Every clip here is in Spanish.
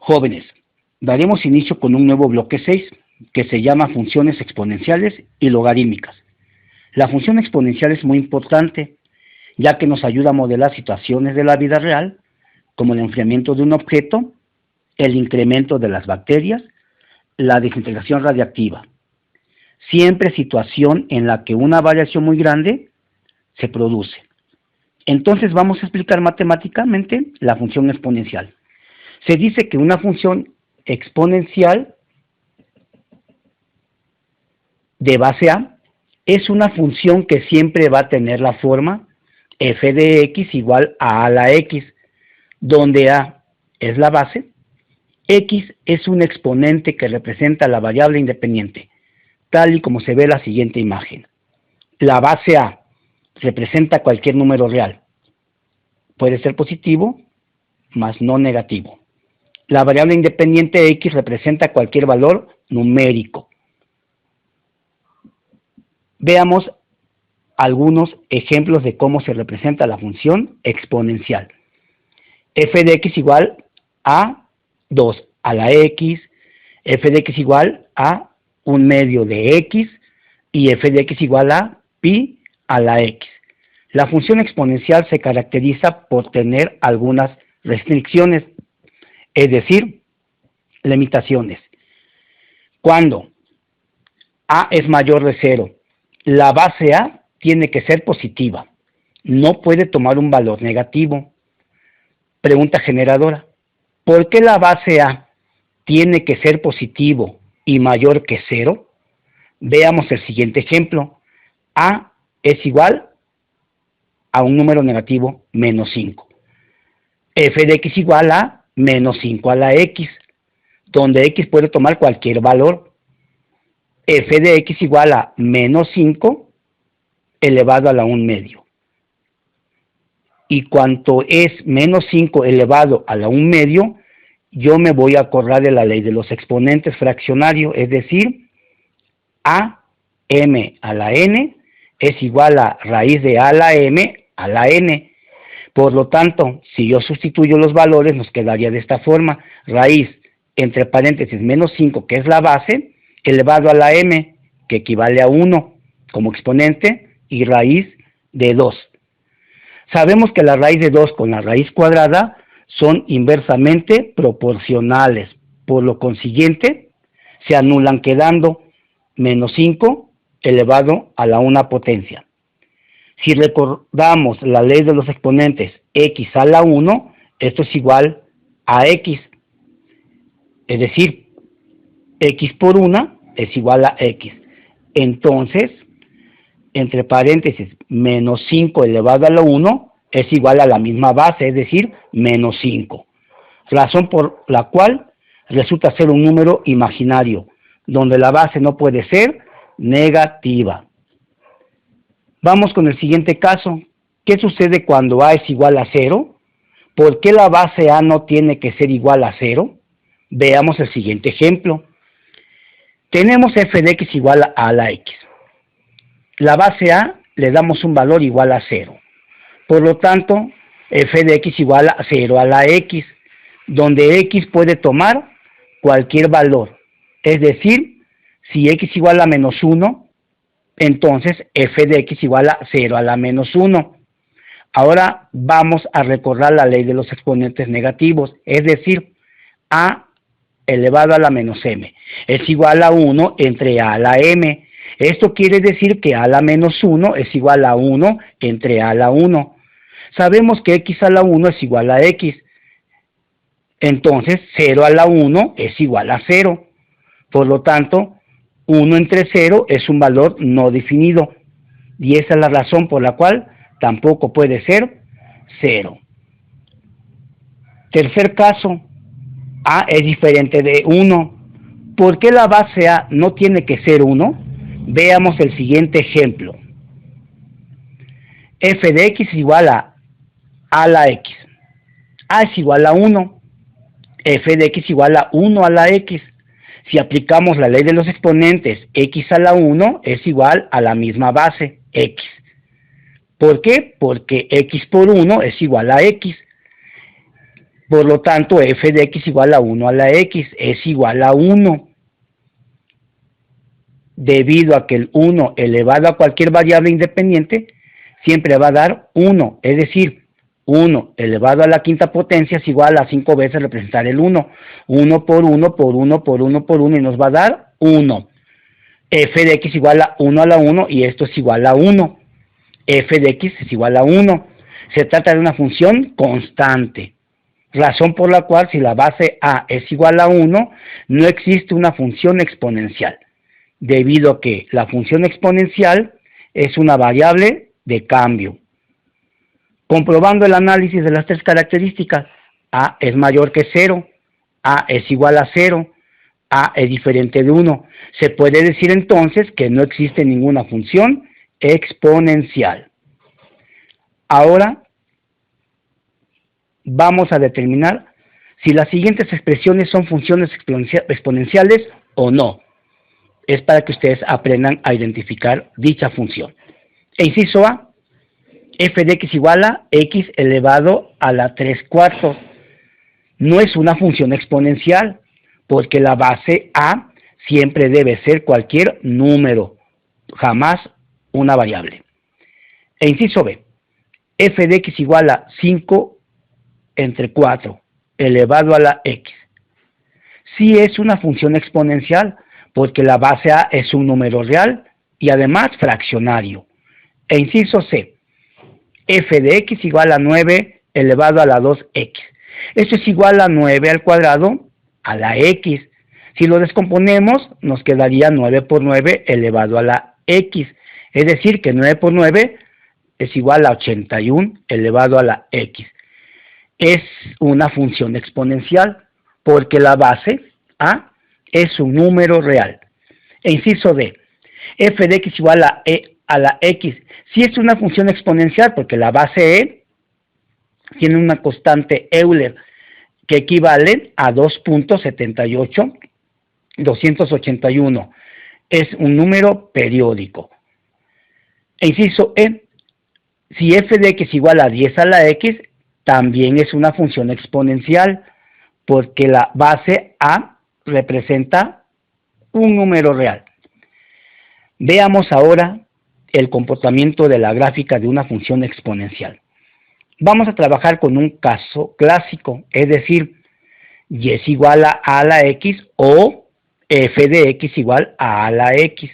Jóvenes, daremos inicio con un nuevo bloque 6 que se llama funciones exponenciales y logarítmicas. La función exponencial es muy importante, ya que nos ayuda a modelar situaciones de la vida real, como el enfriamiento de un objeto, el incremento de las bacterias, la desintegración radiactiva. Siempre situación en la que una variación muy grande se produce. Entonces vamos a explicar matemáticamente la función exponencial. Se dice que una función exponencial de base A es una función que siempre va a tener la forma f de x igual a la x, donde a es la base, x es un exponente que representa la variable independiente, tal y como se ve en la siguiente imagen. La base a representa cualquier número real. Puede ser positivo, más no negativo. La variable independiente x representa cualquier valor numérico. Veamos algunos ejemplos de cómo se representa la función exponencial. F de x igual a 2 a la x, f de x igual a 1/2 de x y f de x igual a pi a la x. La función exponencial se caracteriza por tener algunas restricciones, es decir, limitaciones. Cuando a es mayor de 0, la base a tiene que ser positiva, no puede tomar un valor negativo. Pregunta generadora: ¿por qué la base a tiene que ser positivo y mayor que 0? Veamos el siguiente ejemplo. A es igual a un número negativo, menos 5. F de x igual a menos 5 a la x, donde x puede tomar cualquier valor. F de x igual a menos 5 elevado a la 1/2. Y cuanto es menos 5 elevado a la 1/2, yo me voy a acordar de la ley de los exponentes fraccionarios, es decir, a m a la n es igual a raíz de a la m a la n. Por lo tanto, si yo sustituyo los valores, nos quedaría de esta forma: raíz, entre paréntesis, menos 5, que es la base, elevado a la m, que equivale a 1 como exponente, y raíz de 2. Sabemos que la raíz de 2 con la raíz cuadrada son inversamente proporcionales. Por lo consiguiente, se anulan quedando menos 5 elevado a la 1 potencia. Si recordamos la ley de los exponentes x a la 1, esto es igual a x. Es decir, x por 1 es igual a x. Entonces, entre paréntesis, menos 5 elevado a la 1 es igual a la misma base, es decir, menos 5. Razón por la cual resulta ser un número imaginario, donde la base no puede ser negativa. Vamos con el siguiente caso. ¿Qué sucede cuando a es igual a 0? ¿Por qué la base a no tiene que ser igual a 0? Veamos el siguiente ejemplo. Tenemos f de x igual a la x. La base a le damos un valor igual a 0. Por lo tanto, f de x igual a 0 a la x, donde x puede tomar cualquier valor. Es decir, si x igual a menos 1, entonces f de x igual a 0 a la menos 1. Ahora vamos a recordar la ley de los exponentes negativos, es decir, a elevado a la menos m es igual a 1 entre a a la m. Esto quiere decir que a a la menos 1 es igual a 1 entre a a la 1. Sabemos que x a la 1 es igual a x. Entonces 0 a la 1 es igual a 0. Por lo tanto, 1 entre 0 es un valor no definido. Y esa es la razón por la cual tampoco puede ser 0. Tercer caso, a es diferente de 1. ¿Por qué la base a no tiene que ser 1? Veamos el siguiente ejemplo. F de x igual a la x. A es igual a 1. F de x igual a 1 a la x. Si aplicamos la ley de los exponentes, x a la 1 es igual a la misma base, x. ¿Por qué? Porque x por 1 es igual a x. Por lo tanto, f de x igual a 1 a la x es igual a 1. Debido a que el 1 elevado a cualquier variable independiente siempre va a dar 1. Es decir, 1 elevado a la quinta potencia es igual a 5 veces representar el 1. 1 por 1 por 1 por 1 por 1 y nos va a dar 1. F de x igual a 1 a la 1 y esto es igual a 1. F de x es igual a 1. Se trata de una función constante. Razón por la cual si la base a es igual a 1, no existe una función exponencial, debido a que la función exponencial es una variable de cambio. Comprobando el análisis de las tres características, a es mayor que 0, a es igual a 0, a es diferente de 1. Se puede decir entonces que no existe ninguna función exponencial. Ahora vamos a determinar si las siguientes expresiones son funciones exponenciales o no. Es para que ustedes aprendan a identificar dicha función. E inciso A, f de x igual a x elevado a la 3/4. No es una función exponencial, porque la base a siempre debe ser cualquier número, jamás una variable. E inciso B, f de x igual a 5 entre 4 elevado a la x. Sí es una función exponencial, porque la base a es un número real y además fraccionario. E inciso C, f de x igual a 9 elevado a la 2x. Esto es igual a 9 al cuadrado a la x. Si lo descomponemos, nos quedaría 9 por 9 elevado a la x. Es decir, que 9 por 9 es igual a 81 elevado a la x. Es una función exponencial, porque la base a es un número real. E inciso D, f de x igual a la x. Si es una función exponencial, porque la base e tiene una constante Euler que equivale a 2.78281. Es un número periódico. E inciso E, si f de x igual a 10 a la x, también es una función exponencial, porque la base a representa un número real. Veamos ahora el comportamiento de la gráfica de una función exponencial. Vamos a trabajar con un caso clásico, es decir, y es igual a la x o f de x igual a la x.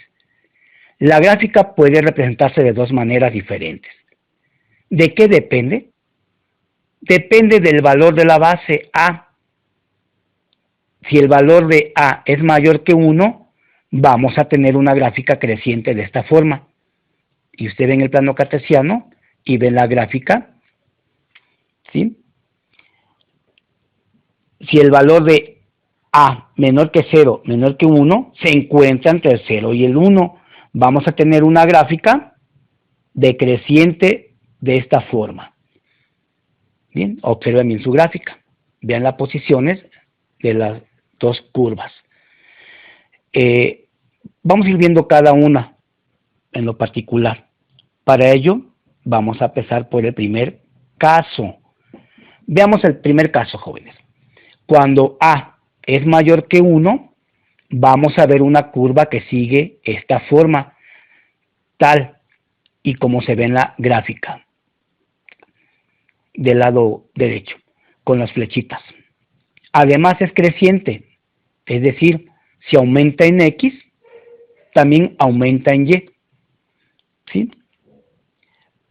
La gráfica puede representarse de dos maneras diferentes. ¿De qué depende? Depende del valor de la base a. Si el valor de a es mayor que 1, vamos a tener una gráfica creciente de esta forma. Y usted ve en el plano cartesiano y ve la gráfica, ¿sí? Si el valor de a menor que 0, menor que 1, se encuentra entre el 0 y el 1. Vamos a tener una gráfica decreciente de esta forma. Bien, observen bien su gráfica. Vean las posiciones de las dos curvas. Vamos a ir viendo cada una en lo particular. Para ello, vamos a empezar por el primer caso. Veamos el primer caso, jóvenes. Cuando a es mayor que 1, vamos a ver una curva que sigue esta forma, tal y como se ve en la gráfica del lado derecho, con las flechitas. Además es creciente, es decir, si aumenta en x, también aumenta en y. ¿Sí?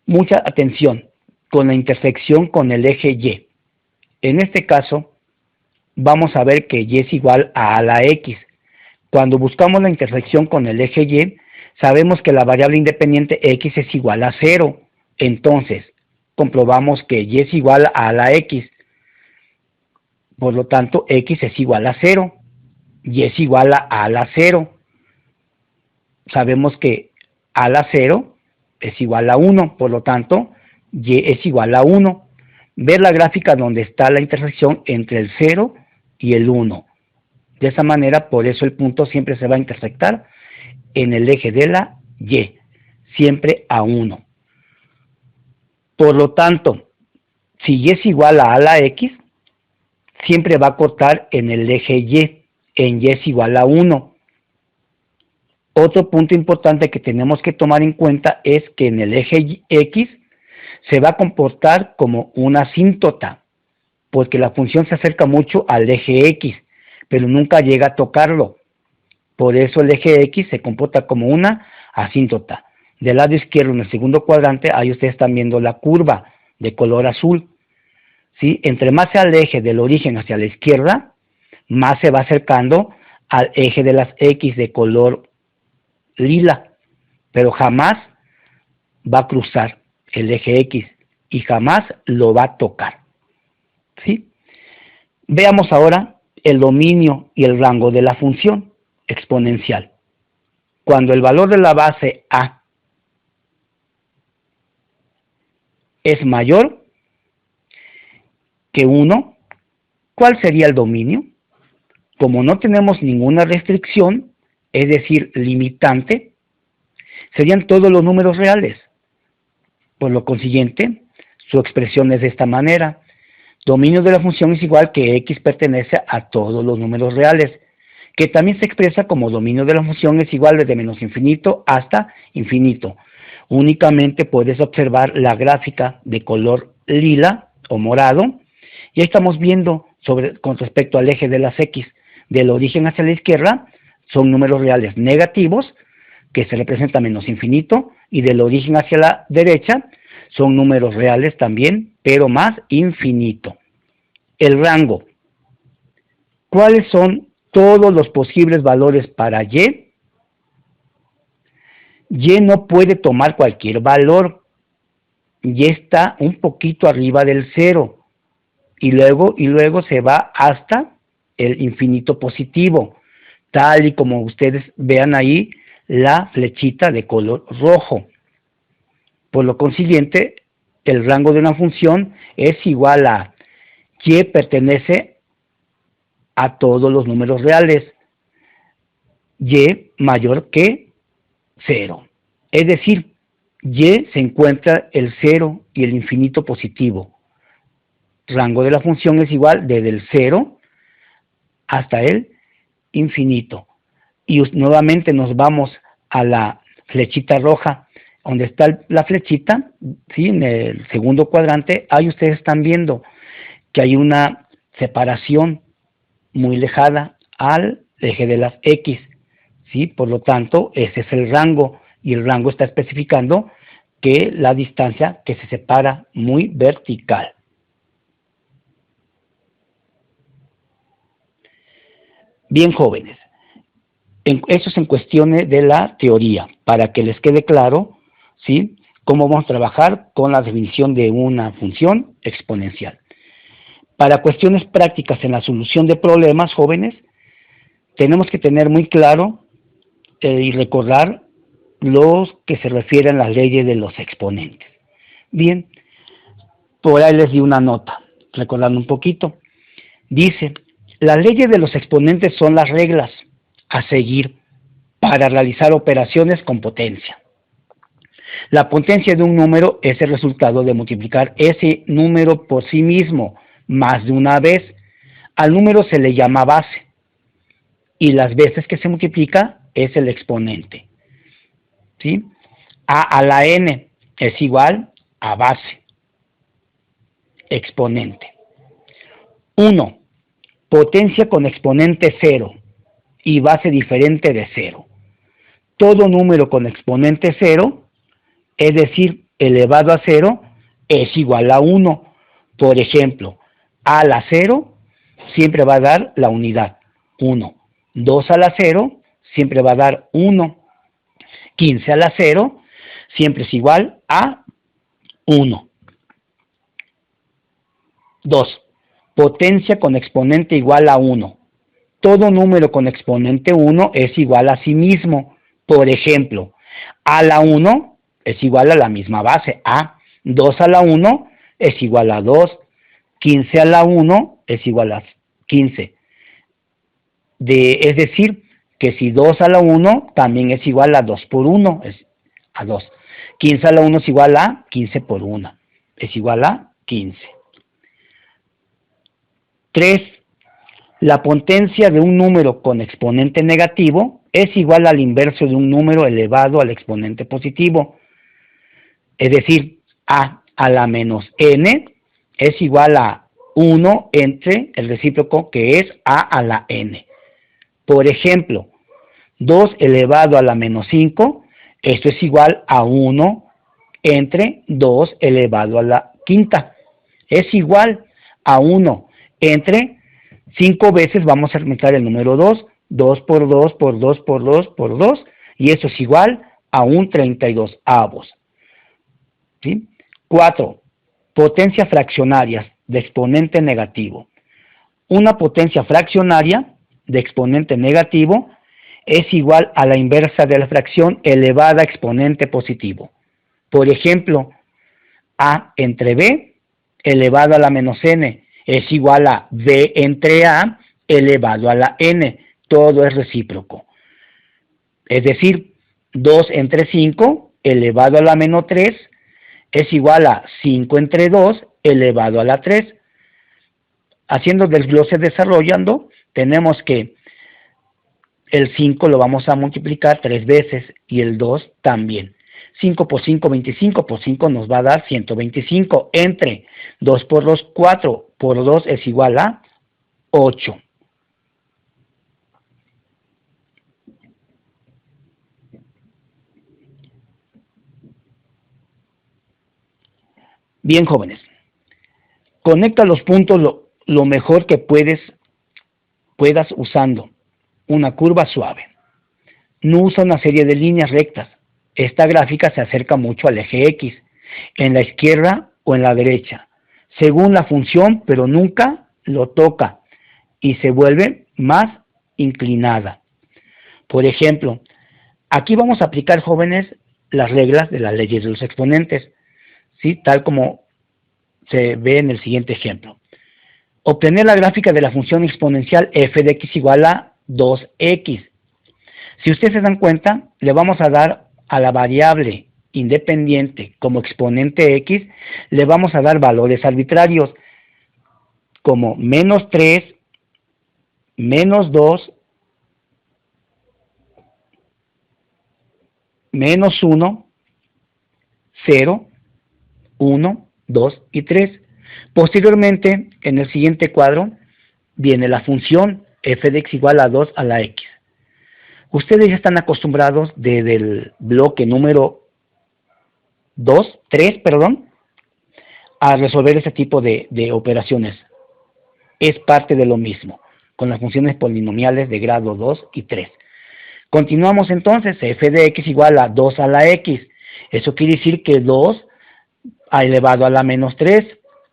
Mucha atención con la intersección con el eje y. En este caso, vamos a ver que y es igual a la x. Cuando buscamos la intersección con el eje y, sabemos que la variable independiente x es igual a 0. Entonces, comprobamos que y es igual a la x. Por lo tanto, x es igual a 0. Y es igual a la 0. Sabemos que a la 0 es igual a 1. Por lo tanto, y es igual a 1. Ver la gráfica donde está la intersección entre el 0 y el 1. De esa manera, por eso el punto siempre se va a intersectar en el eje de la y, siempre a 1. Por lo tanto, si y es igual a la x, siempre va a cortar en el eje Y, en Y es igual a 1. Otro punto importante que tenemos que tomar en cuenta es que en el eje X se va a comportar como una asíntota, porque la función se acerca mucho al eje X, pero nunca llega a tocarlo. Por eso el eje X se comporta como una asíntota. Del lado izquierdo, en el segundo cuadrante, ahí ustedes están viendo la curva de color azul. ¿Sí? Entre más se aleje del origen hacia la izquierda, más se va acercando al eje de las X de color lila, pero jamás va a cruzar el eje X y jamás lo va a tocar. ¿Sí? Veamos ahora el dominio y el rango de la función exponencial. Cuando el valor de la base A es mayor que 1, ¿cuál sería el dominio? Como no tenemos ninguna restricción, es decir, limitante, serían todos los números reales. Por lo consiguiente, su expresión es de esta manera. Dominio de la función es igual que X pertenece a todos los números reales, que también se expresa como dominio de la función es igual desde menos infinito hasta infinito. Únicamente puedes observar la gráfica de color lila o morado, y ahí estamos viendo con respecto al eje de las X, del origen hacia la izquierda, son números reales negativos, que se representa menos infinito, y del origen hacia la derecha, son números reales también, pero más infinito. El rango. ¿Cuáles son todos los posibles valores para Y? Y no puede tomar cualquier valor. Y está un poquito arriba del 0. Y luego se va hasta el infinito positivo, tal y como ustedes vean ahí la flechita de color rojo. Por lo consiguiente, el rango de una función es igual a Y pertenece a todos los números reales, Y mayor que 0. Es decir, Y se encuentra el 0 y el infinito positivo. Rango de la función es igual desde el 0 hasta el infinito. Y nuevamente nos vamos a la flechita roja, donde está la flechita, ¿sí? En el segundo cuadrante, ahí ustedes están viendo que hay una separación muy lejana al eje de las X, ¿sí? Por lo tanto, ese es el rango, y el rango está especificando que la distancia que se separa muy vertical. Bien, jóvenes, eso es en cuestiones de la teoría, para que les quede claro, ¿sí?, cómo vamos a trabajar con la definición de una función exponencial. Para cuestiones prácticas en la solución de problemas, jóvenes, tenemos que tener muy claro y recordar los que se refieren a las leyes de los exponentes. Bien, por ahí les di una nota, recordando un poquito. Dice, las leyes de los exponentes son las reglas a seguir para realizar operaciones con potencia. La potencia de un número es el resultado de multiplicar ese número por sí mismo más de una vez. Al número se le llama base, y las veces que se multiplica es el exponente. ¿Sí? A a la n es igual a base, exponente. 1. Potencia con exponente 0 y base diferente de 0. Todo número con exponente 0, es decir, elevado a 0, es igual a 1. Por ejemplo, a a la 0 siempre va a dar la unidad, 1. 2 a la 0 siempre va a dar 1. 15 a la 0 siempre es igual a 1. 2. Potencia con exponente igual a 1. Todo número con exponente 1 es igual a sí mismo. Por ejemplo, a la 1 es igual a la misma base, a. 2 a la 1 es igual a 2. 15 a la 1 es igual a 15. Es decir, que si 2 a la 1 también es igual a 2 por 1, es a 2. 15 a la 1 es igual a 15 por 1, es igual a 15. 3. La potencia de un número con exponente negativo es igual al inverso de un número elevado al exponente positivo. Es decir, a la menos n es igual a 1 entre el recíproco, que es a la n. Por ejemplo, 2 elevado a la menos 5, esto es igual a 1 entre 2 elevado a la quinta. Es igual a 1 entre 5 veces vamos a aumentar el número 2, 2 por 2 por 2 por 2 por 2, y eso es igual a un 32avos. ¿Sí? 4. Potencias fraccionarias de exponente negativo. Una potencia fraccionaria de exponente negativo es igual a la inversa de la fracción elevada a exponente positivo. Por ejemplo, a entre b elevado a la menos n es igual a b entre a elevado a la n. Todo es recíproco. Es decir, 2 entre 5 elevado a la menos 3 es igual a 5 entre 2 elevado a la 3. Haciendo desglose desarrollando, tenemos que el 5 lo vamos a multiplicar 3 veces y el 2 también. 5 por 5, 25 por 5 nos va a dar 125. Entre 2 por 2, 4 por 2 es igual a 8. Bien, jóvenes. Conecta los puntos lo mejor que puedas usando una curva suave. No usa una serie de líneas rectas. Esta gráfica se acerca mucho al eje X, en la izquierda o en la derecha, según la función, pero nunca lo toca y se vuelve más inclinada. Por ejemplo, aquí vamos a aplicar, jóvenes, las reglas de las leyes de los exponentes, ¿sí? Tal como se ve en el siguiente ejemplo. Obtener la gráfica de la función exponencial f de x igual a 2x. Si ustedes se dan cuenta, le vamos a dar a la variable independiente como exponente x, le vamos a dar valores arbitrarios como menos 3, menos 2, menos 1, 0, 1, 2 y 3. Posteriormente, en el siguiente cuadro, viene la función f de x igual a 2 a la x. Ustedes ya están acostumbrados desde el bloque número 3, a resolver ese tipo de operaciones. Es parte de lo mismo, con las funciones polinomiales de grado 2 y 3. Continuamos entonces, f de x igual a 2 a la x. Eso quiere decir que 2 elevado a la menos 3,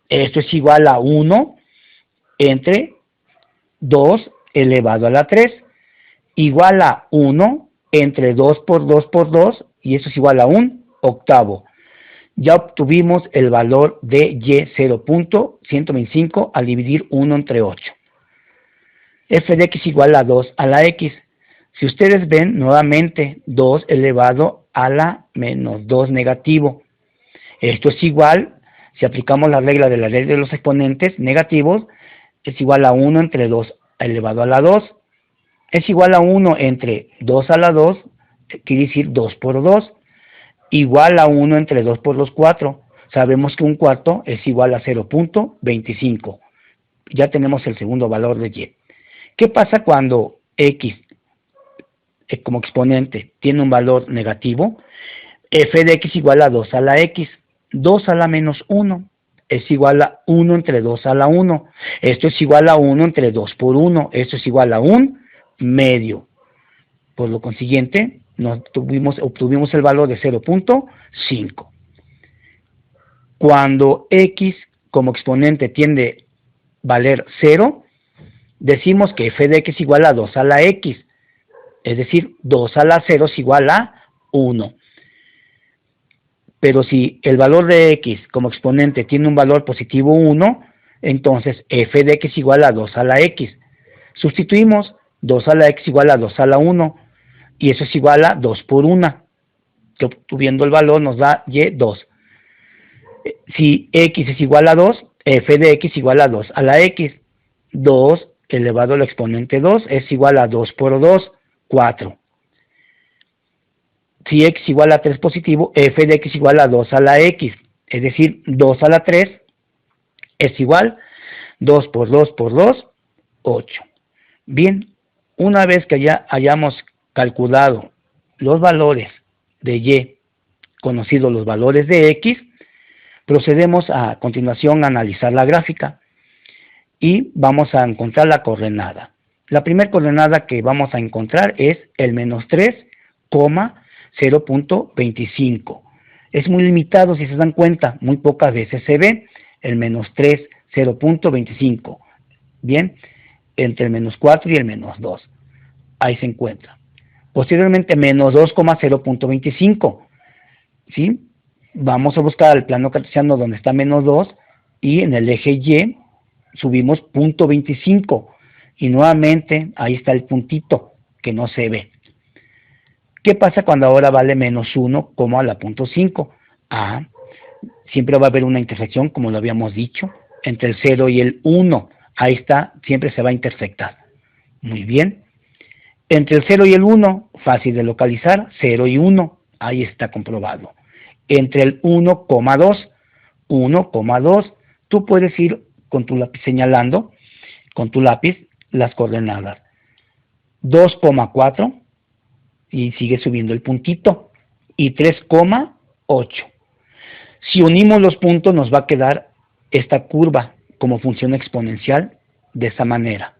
esto es igual a 1 entre 2 elevado a la 3, igual a 1 entre 2 por 2 por 2, y eso es igual a 1/8. Ya obtuvimos el valor de y 0.125 al dividir 1 entre 8. F de x igual a 2 a la x. Si ustedes ven, nuevamente 2 elevado a la menos 2 negativo. Esto es igual, si aplicamos la regla de la ley de los exponentes negativos, es igual a 1 entre 2 elevado a la 2. Es igual a 1 entre 2 a la 2, quiere decir 2 por 2. Igual a 1 entre 2 por 2, 4. Sabemos que un cuarto es igual a 0.25. Ya tenemos el segundo valor de y. ¿Qué pasa cuando x como exponente tiene un valor negativo? F de x igual a 2 a la x. 2 a la menos 1 es igual a 1 entre 2 a la 1. Esto es igual a 1 entre 2 por 1. Esto es igual a 1/2. Por lo consiguiente, obtuvimos el valor de 0.5. Cuando x como exponente tiende a valer 0, decimos que f de x igual a 2 a la x. Es decir, 2 a la 0 es igual a 1. Pero si el valor de x como exponente tiene un valor positivo 1, entonces f de x igual a 2 a la x. Sustituimos 2 a la x igual a 2 a la 1, y eso es igual a 2 por 1, que obtuviendo el valor nos da y 2. Si x es igual a 2, f de x igual a 2 a la x. 2 elevado al exponente 2 es igual a 2 por 2, 4. Si x igual a 3 positivo, f de x igual a 2 a la x, es decir, 2 a la 3 es igual 2 por 2 por 2, 8. Bien, una vez que ya hayamos calculado los valores de y, conocidos los valores de x, procedemos a continuación a analizar la gráfica y vamos a encontrar la coordenada. La primera coordenada que vamos a encontrar es el menos 3, 0.25. Es muy limitado, si se dan cuenta, muy pocas veces se ve el menos 3, 0.25. Bien, entre el menos 4 y el menos 2. Ahí se encuentra. Posteriormente, menos 2, 0.25. ¿Sí? Vamos a buscar el plano cartesiano donde está menos 2 y en el eje Y subimos 0.25 y nuevamente ahí está el puntito que no se ve. ¿Qué pasa cuando ahora vale menos 1, a la 0.5? Siempre va a haber una intersección, como lo habíamos dicho, entre el 0 y el 1. Ahí está, siempre se va a intersectar. Muy bien. Entre el 0 y el 1, fácil de localizar, 0 y 1. Ahí está comprobado. Entre el 1,2, tú puedes ir con tu lápiz señalando, con tu lápiz, las coordenadas. 2,4 y sigue subiendo el puntito. Y 3,8. Si unimos los puntos nos va a quedar esta curva como función exponencial de esa manera.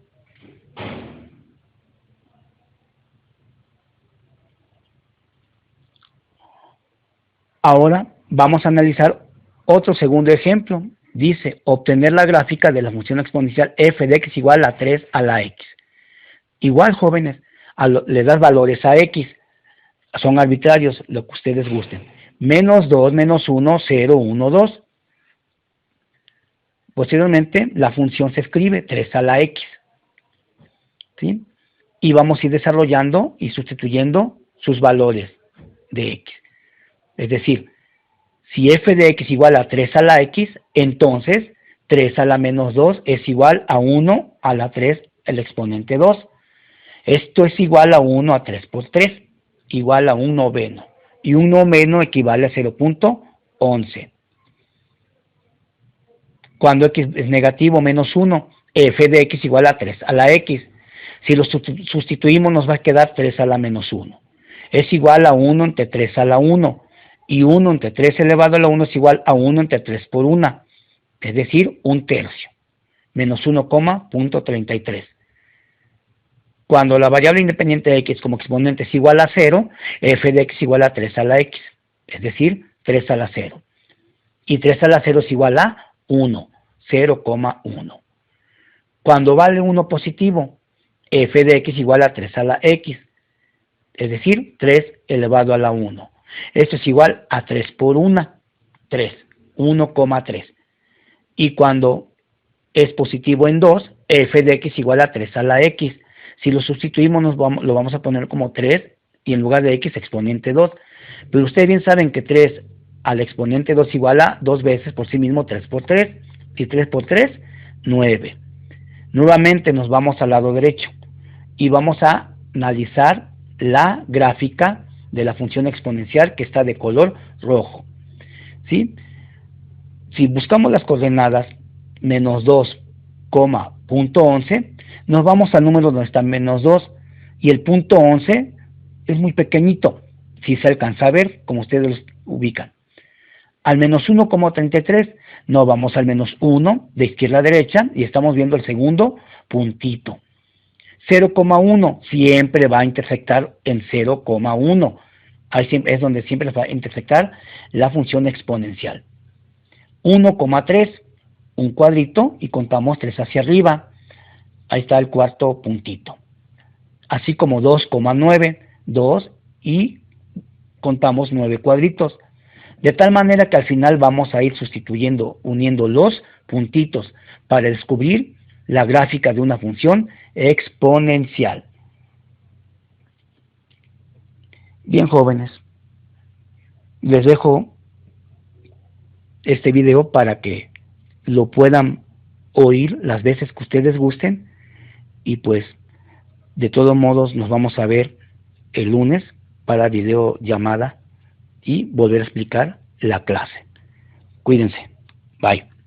Ahora vamos a analizar otro segundo ejemplo. Dice, obtener la gráfica de la función exponencial f de x igual a 3 a la x. Igual, jóvenes, le das valores a x. Son arbitrarios, lo que ustedes gusten. Menos 2, menos 1, 0, 1, 2. Posteriormente, la función se escribe 3 a la x. ¿Sí? Y vamos a ir desarrollando y sustituyendo sus valores de x. Es decir, si f de x igual a 3 a la x, entonces 3 a la menos 2 es igual a 1 a la 3, el exponente 2. Esto es igual a 1 a 3 por 3, igual a un noveno. Y un noveno equivale a 0.11. Cuando x es negativo, menos 1, f de x igual a 3 a la x. Si lo sustituimos nos va a quedar 3 a la menos 1. Es igual a 1 entre 3 a la 1. Y 1 entre 3 elevado a la 1 es igual a 1 entre 3 por 1. Es decir, un tercio. Menos 1,33. Cuando la variable independiente de x como exponente es igual a 0, f de x igual a 3 a la x. Es decir, 3 a la 0. Y 3 a la 0 es igual a 1, 0,1. Cuando vale 1 positivo, f de x igual a 3 a la x. Es decir, 3 elevado a la 1. Esto es igual a 3 por 1, 3, 1,3. Y cuando es positivo en 2, f de x igual a 3 a la x. Si lo sustituimos lo vamos a poner como 3 y en lugar de x exponente 2. Pero ustedes bien saben que 3 al exponente 2 igual a 2 veces por sí mismo 3 por 3. Y 3 por 3, 9. Nuevamente nos vamos al lado derecho y vamos a analizar la gráfica de la función exponencial que está de color rojo. ¿Sí? Si buscamos las coordenadas menos 2, 0.11, nos vamos al número donde está menos 2 y el punto 11 es muy pequeñito, si se alcanza a ver, como ustedes los ubican. Al menos 1,33 nos vamos al menos 1 de izquierda a derecha y estamos viendo el segundo puntito. 0,1 siempre va a intersectar en 0,1. Ahí es donde siempre va a intersectar la función exponencial. 1,3, un cuadrito y contamos 3 hacia arriba. Ahí está el cuarto puntito. Así como 2,9, 2 y contamos 9 cuadritos. De tal manera que al final vamos a ir sustituyendo, uniendo los puntitos para descubrir la gráfica de una función exponencial. Bien, jóvenes, les dejo este video para que lo puedan oír las veces que ustedes gusten y pues de todos modos nos vamos a ver el lunes para videollamada y volver a explicar la clase. Cuídense. Bye.